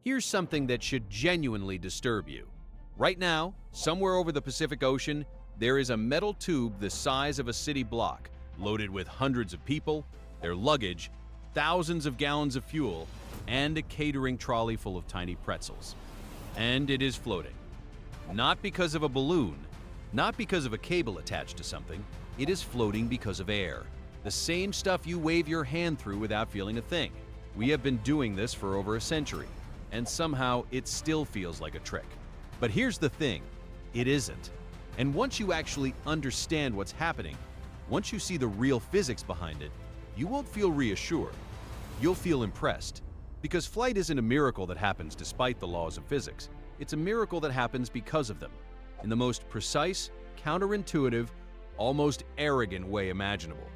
Here's something that should genuinely disturb you. Right now, somewhere over the Pacific Ocean, there is a metal tube the size of a city block, loaded with hundreds of people, their luggage, thousands of gallons of fuel, and a catering trolley full of tiny pretzels. And it is floating. Not because of a balloon, not because of a cable attached to something, it is floating because of air. The same stuff you wave your hand through without feeling a thing. We have been doing this for over a century, and somehow it still feels like a trick. But here's the thing, it isn't. And once you actually understand what's happening, once you see the real physics behind it, you won't feel reassured. You'll feel impressed. Because flight isn't a miracle that happens despite the laws of physics. It's a miracle that happens because of them, in the most precise, counterintuitive, almost arrogant way imaginable.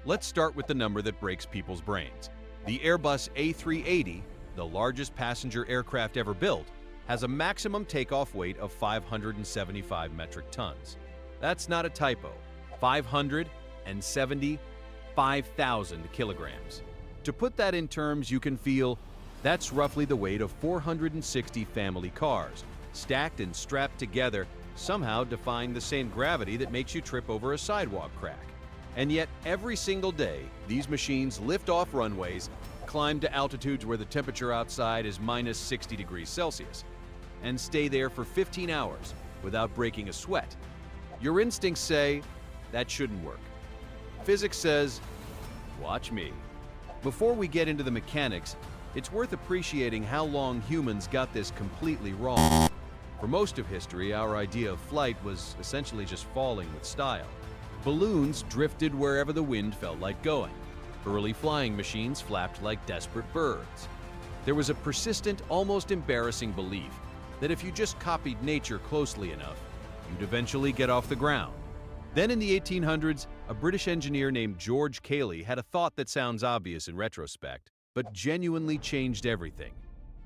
Let's start with the number that breaks people's brains. The Airbus A380, the largest passenger aircraft ever built, has a maximum takeoff weight of 575 metric tons. That's not a typo. 575,000 kilograms. To put that in terms you can feel, that's roughly the weight of 460 family cars, stacked and strapped together, somehow defying the same gravity that makes you trip over a sidewalk crack. And yet, every single day, these machines lift off runways, climb to altitudes where the temperature outside is minus 60 degrees Celsius, and stay there for 15 hours without breaking a sweat. Your instincts say, that shouldn't work. Physics says, watch me. Before we get into the mechanics, it's worth appreciating how long humans got this completely wrong. For most of history, our idea of flight was essentially just falling with style. Balloons drifted wherever the wind felt like going. Early flying machines flapped like desperate birds. There was a persistent, almost embarrassing belief that if you just copied nature closely enough, you'd eventually get off the ground. Then in the 1800s, a British engineer named George Cayley had a thought that sounds obvious in retrospect, but genuinely changed everything.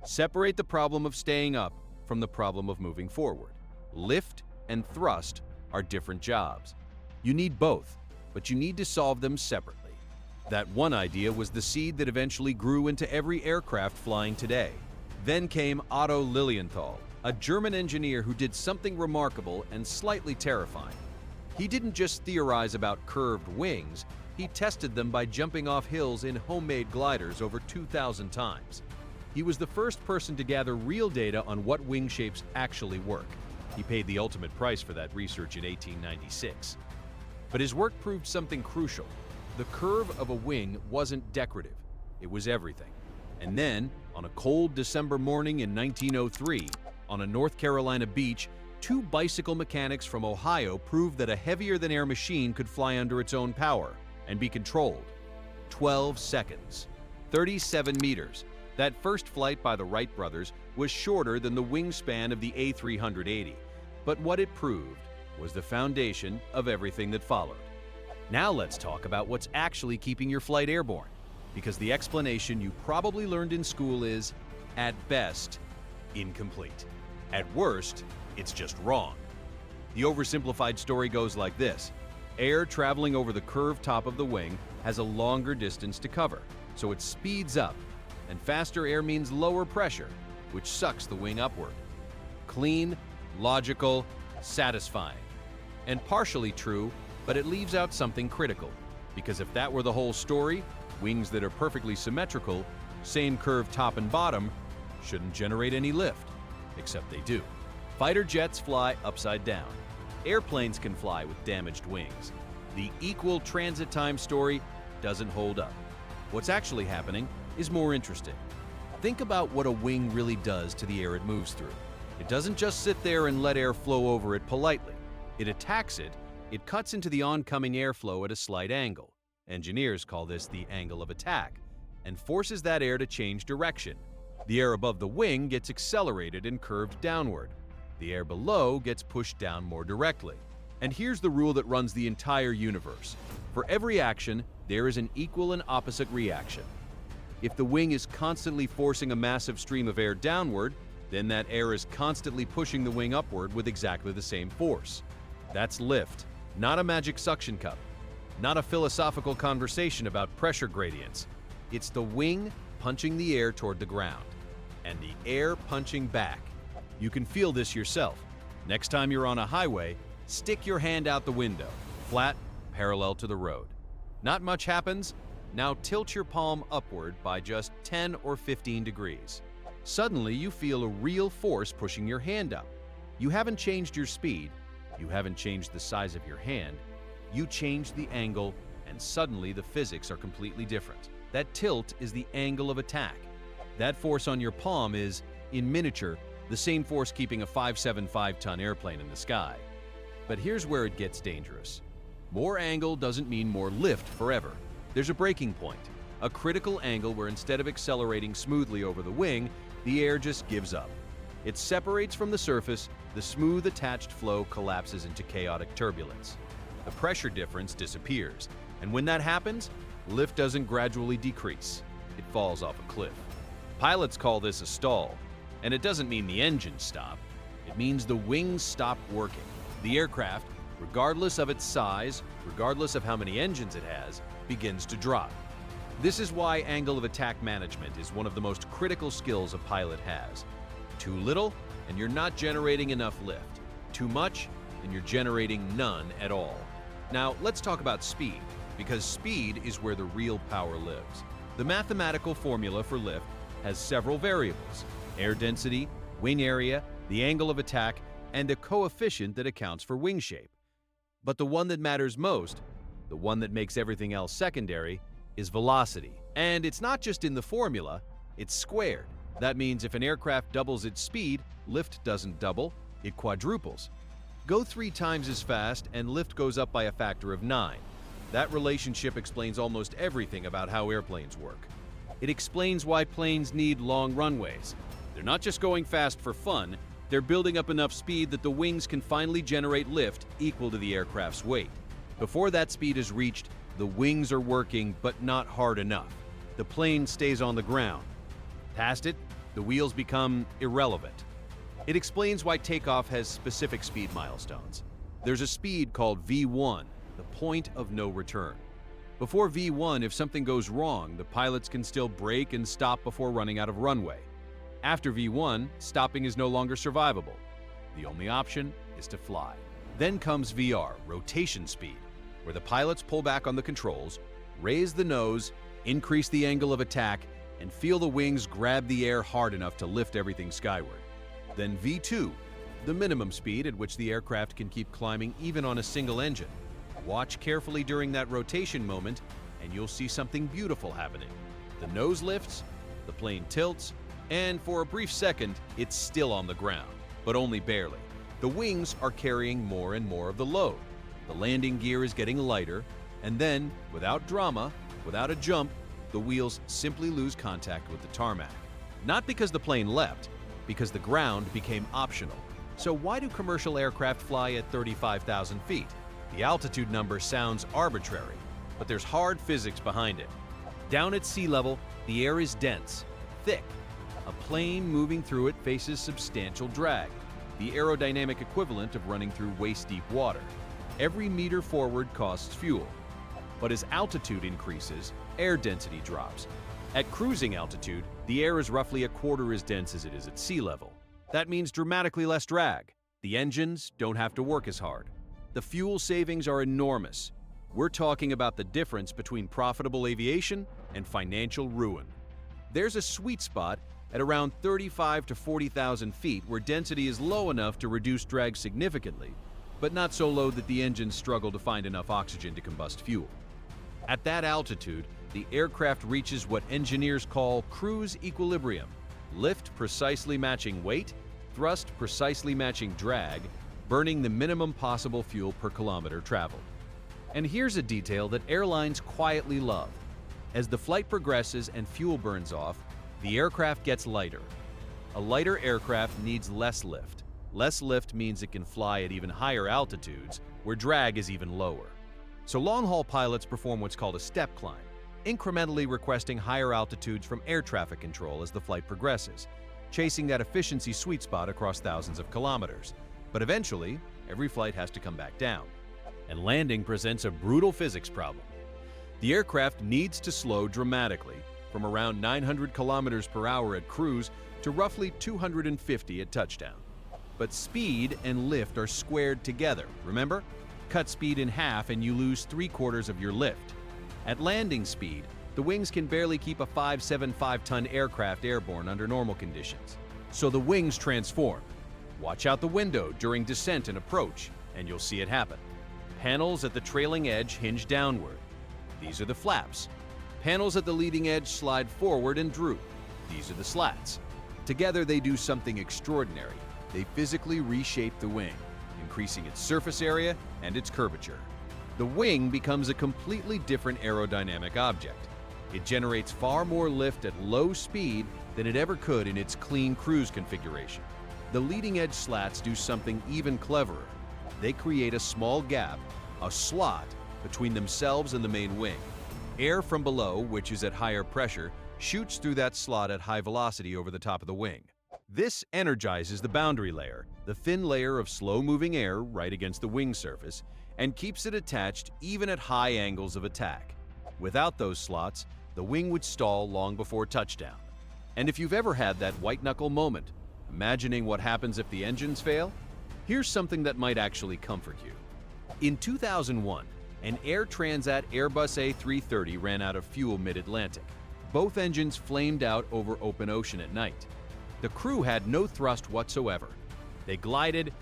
Separate the problem of staying up from the problem of moving forward. Lift and thrust are different jobs. You need both, but you need to solve them separately. That one idea was the seed that eventually grew into every aircraft flying today. Then came Otto Lilienthal, a German engineer who did something remarkable and slightly terrifying. He didn't just theorize about curved wings, he tested them by jumping off hills in homemade gliders over 2,000 times. He was the first person to gather real data on what wing shapes actually work. He paid the ultimate price for that research in 1896. But his work proved something crucial. The curve of a wing wasn't decorative, it was everything. And then, on a cold December morning in 1903, on a North Carolina beach, two bicycle mechanics from Ohio proved that a heavier-than-air machine could fly under its own power and be controlled. 12 seconds. 37 meters. That first flight by the Wright brothers was shorter than the wingspan of the A380, but what it proved was the foundation of everything that followed. Now let's talk about what's actually keeping your flight airborne, because the explanation you probably learned in school is, at best, incomplete. At worst, it's just wrong. The oversimplified story goes like this. Air traveling over the curved top of the wing has a longer distance to cover, so it speeds up, and faster air means lower pressure, which sucks the wing upward. Clean, logical, satisfying. And partially true, but it leaves out something critical, because if that were the whole story, wings that are perfectly symmetrical, same curved top and bottom, shouldn't generate any lift, except they do. Fighter jets fly upside down. Airplanes can fly with damaged wings. The equal transit time story doesn't hold up. What's actually happening is more interesting. Think about what a wing really does to the air it moves through. It doesn't just sit there and let air flow over it politely. It attacks it, it cuts into the oncoming airflow at a slight angle. Engineers call this the angle of attack, and forces that air to change direction. The air above the wing gets accelerated and curved downward. The air below gets pushed down more directly. And here's the rule that runs the entire universe. For every action, there is an equal and opposite reaction. If the wing is constantly forcing a massive stream of air downward, then that air is constantly pushing the wing upward with exactly the same force. That's lift, not a magic suction cup, not a philosophical conversation about pressure gradients. It's the wing punching the air toward the ground. and the air punching back. You can feel this yourself. Next time you're on a highway, stick your hand out the window, flat, parallel to the road. Not much happens. Now tilt your palm upward by just 10 or 15 degrees. Suddenly, you feel a real force pushing your hand up. You haven't changed your speed. You haven't changed the size of your hand. You changed the angle, and suddenly the physics are completely different. That tilt is the angle of attack. That force on your palm is, in miniature, the same force keeping a 575-ton airplane in the sky. But here's where it gets dangerous. More angle doesn't mean more lift forever. There's a breaking point, a critical angle where instead of accelerating smoothly over the wing, the air just gives up. It separates from the surface, the smooth attached flow collapses into chaotic turbulence. The pressure difference disappears, and when that happens, lift doesn't gradually decrease. It falls off a cliff. Pilots call this a stall, and it doesn't mean the engines stop. It means the wings stop working. The aircraft, regardless of its size, regardless of how many engines it has, begins to drop. This is why angle of attack management is one of the most critical skills a pilot has. Too little, and you're not generating enough lift. Too much, and you're generating none at all. Now, let's talk about speed, because speed is where the real power lives. The mathematical formula for lift has several variables: air density, wing area, the angle of attack, and a coefficient that accounts for wing shape. But the one that matters most, the one that makes everything else secondary, is velocity. And it's not just in the formula, it's squared. That means if an aircraft doubles its speed, lift doesn't double, it quadruples. Go 3 times as fast and lift goes up by a factor of 9. That relationship explains almost everything about how airplanes work. It explains why planes need long runways. They're not just going fast for fun, they're building up enough speed that the wings can finally generate lift equal to the aircraft's weight. Before that speed is reached, the wings are working, but not hard enough. The plane stays on the ground. Past it, the wheels become irrelevant. It explains why takeoff has specific speed milestones. There's a speed called V1, the point of no return. Before V1, if something goes wrong, the pilots can still brake and stop before running out of runway. After V1, stopping is no longer survivable. The only option is to fly. Then comes VR, rotation speed, where the pilots pull back on the controls, raise the nose, increase the angle of attack, and feel the wings grab the air hard enough to lift everything skyward. Then V2, the minimum speed at which the aircraft can keep climbing even on a single engine. Watch carefully during that rotation moment, and you'll see something beautiful happening. The nose lifts, the plane tilts, and for a brief second, it's still on the ground, but only barely. The wings are carrying more and more of the load. The landing gear is getting lighter, and then, without drama, without a jump, the wheels simply lose contact with the tarmac. Not because the plane leapt, because the ground became optional. So why do commercial aircraft fly at 35,000 feet? The altitude number sounds arbitrary, but there's hard physics behind it. Down at sea level, the air is dense, thick. A plane moving through it faces substantial drag, the aerodynamic equivalent of running through waist-deep water. Every meter forward costs fuel. But as altitude increases, air density drops. At cruising altitude, the air is roughly a quarter as dense as it is at sea level. That means dramatically less drag. The engines don't have to work as hard. The fuel savings are enormous. We're talking about the difference between profitable aviation and financial ruin. There's a sweet spot at around 35 to 40,000 feet where density is low enough to reduce drag significantly, but not so low that the engines struggle to find enough oxygen to combust fuel. At that altitude, the aircraft reaches what engineers call cruise equilibrium, lift precisely matching weight, thrust precisely matching drag, burning the minimum possible fuel per kilometer traveled. And here's a detail that airlines quietly love. As the flight progresses and fuel burns off, the aircraft gets lighter. A lighter aircraft needs less lift. Less lift means it can fly at even higher altitudes, where drag is even lower. So long-haul pilots perform what's called a step climb, incrementally requesting higher altitudes from air traffic control as the flight progresses, chasing that efficiency sweet spot across thousands of kilometers. But eventually, every flight has to come back down. And landing presents a brutal physics problem. The aircraft needs to slow dramatically, from around 900 kilometers per hour at cruise to roughly 250 at touchdown. But speed and lift are squared together, remember? Cut speed in half and you lose 3/4 of your lift. At landing speed, the wings can barely keep a 575-ton aircraft airborne under normal conditions. So the wings transform. Watch out the window during descent and approach, and you'll see it happen. Panels at the trailing edge hinge downward. These are the flaps. Panels at the leading edge slide forward and droop. These are the slats. Together they do something extraordinary. They physically reshape the wing, increasing its surface area and its curvature. The wing becomes a completely different aerodynamic object. It generates far more lift at low speed than it ever could in its clean cruise configuration. The leading edge slats do something even cleverer. They create a small gap, a slot, between themselves and the main wing. Air from below, which is at higher pressure, shoots through that slot at high velocity over the top of the wing. This energizes the boundary layer, the thin layer of slow-moving air right against the wing surface, and keeps it attached even at high angles of attack. Without those slots, the wing would stall long before touchdown. And if you've ever had that white-knuckle moment, imagining what happens if the engines fail, here's something that might actually comfort you. In 2001, an Air Transat Airbus A330 ran out of fuel mid-Atlantic. Both engines flamed out over open ocean at night. The crew had no thrust whatsoever. They glided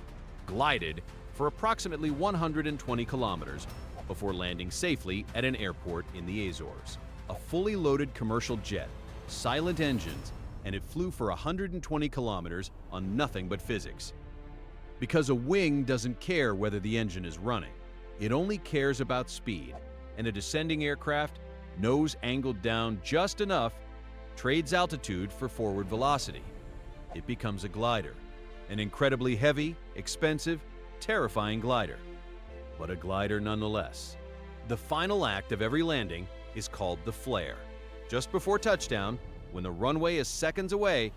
for approximately 120 kilometers before landing safely at an airport in the Azores. A fully loaded commercial jet, silent engines, and it flew for 120 kilometers on nothing but physics. Because a wing doesn't care whether the engine is running. It only cares about speed, and a descending aircraft, nose angled down just enough, trades altitude for forward velocity. It becomes a glider, an incredibly heavy, expensive, terrifying glider, but a glider nonetheless. The final act of every landing is called the flare. Just before touchdown, when the runway is seconds away,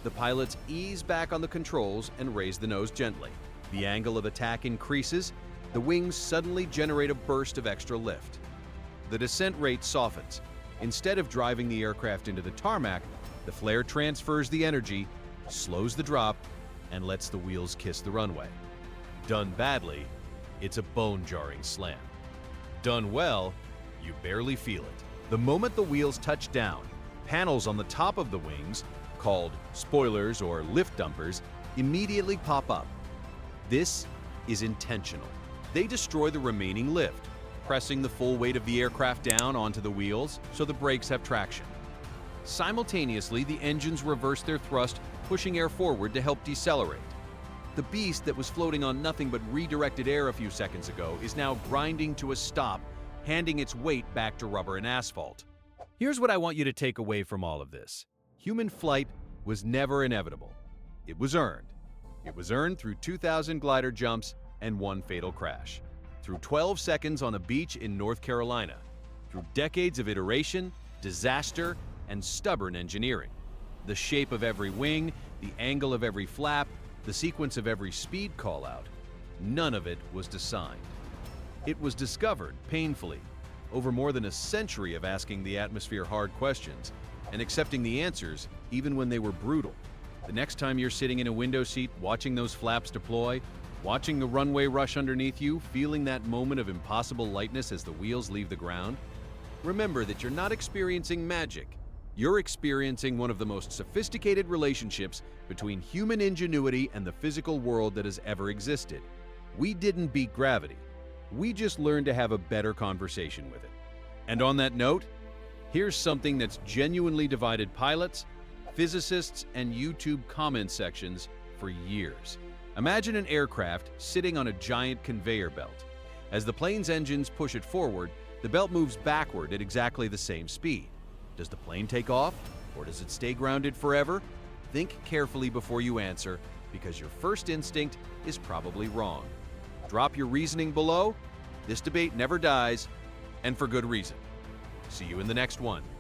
the pilots ease back on the controls and raise the nose gently. The angle of attack increases, the wings suddenly generate a burst of extra lift. The descent rate softens. Instead of driving the aircraft into the tarmac, the flare transfers the energy, slows the drop, and lets the wheels kiss the runway. Done badly, it's a bone-jarring slam. Done well, you barely feel it. The moment the wheels touch down, panels on the top of the wings, called spoilers or lift dumpers, immediately pop up. This is intentional. They destroy the remaining lift, pressing the full weight of the aircraft down onto the wheels so the brakes have traction. Simultaneously, the engines reverse their thrust, pushing air forward to help decelerate. The beast that was floating on nothing but redirected air a few seconds ago is now grinding to a stop, handing its weight back to rubber and asphalt. Here's what I want you to take away from all of this. Human flight was never inevitable. It was earned. It was earned through 2,000 glider jumps and one fatal crash. Through 12 seconds on a beach in North Carolina. Through decades of iteration, disaster, and stubborn engineering. The shape of every wing, the angle of every flap, the sequence of every speed call-out, none of it was designed. It was discovered painfully, over more than a century of asking the atmosphere hard questions and accepting the answers even when they were brutal. The next time you're sitting in a window seat watching those flaps deploy, watching the runway rush underneath you, feeling that moment of impossible lightness as the wheels leave the ground, remember that you're not experiencing magic. You're experiencing one of the most sophisticated relationships between human ingenuity and the physical world that has ever existed. We didn't beat gravity. We just learned to have a better conversation with it. And on that note, here's something that's genuinely divided pilots, physicists, and YouTube comment sections for years. Imagine an aircraft sitting on a giant conveyor belt. As the plane's engines push it forward, the belt moves backward at exactly the same speed. Does the plane take off, or does it stay grounded forever? Think carefully before you answer, because your first instinct is probably wrong. Drop your reasoning below. This debate never dies, and for good reason. See you in the next one.